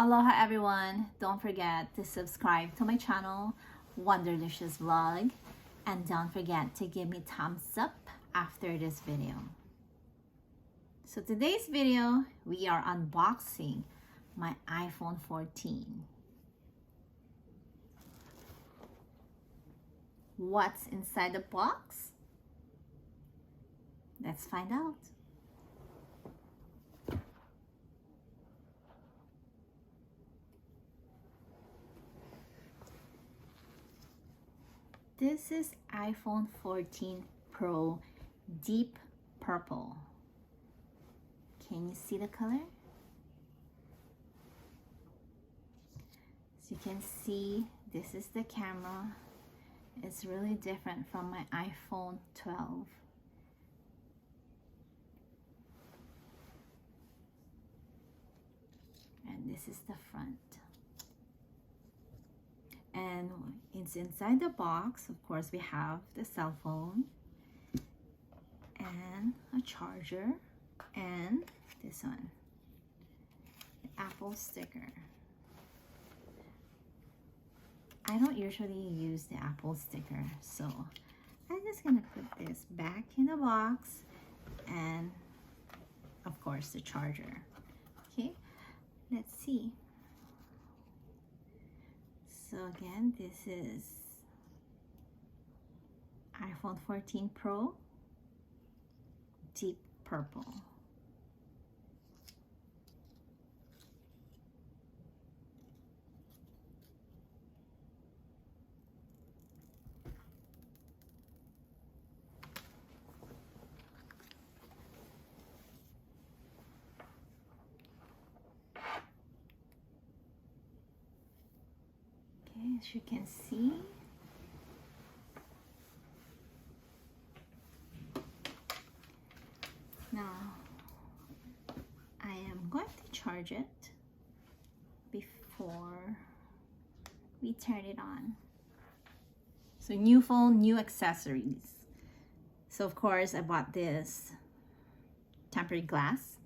Aloha everyone, don't forget to subscribe to my channel, wanderliciousvlog, and don't forget to give me thumbs up after this video. So today's video, we are unboxing my iPhone 14. What's inside the box? Let's find out. This is iPhone 14 Pro Deep Purple. Can you see the color? As you can see, this is the camera. It's really different from my iPhone 12. And this is the front. And it's inside the box. Of course, we have the cell phone and a charger and this one, the Apple sticker. I don't usually use the Apple sticker, so I'm just gonna put this back in the box and of course the charger. Okay, let's see. So again, this is iPhone 14 Pro Deep Purple. As you can see, now I am going to charge it before we turn it on. So new phone, new accessories. So of course I bought this tempered glass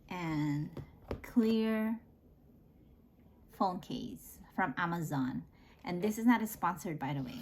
and clear phone case from Amazon, and this is not a sponsored, by the way.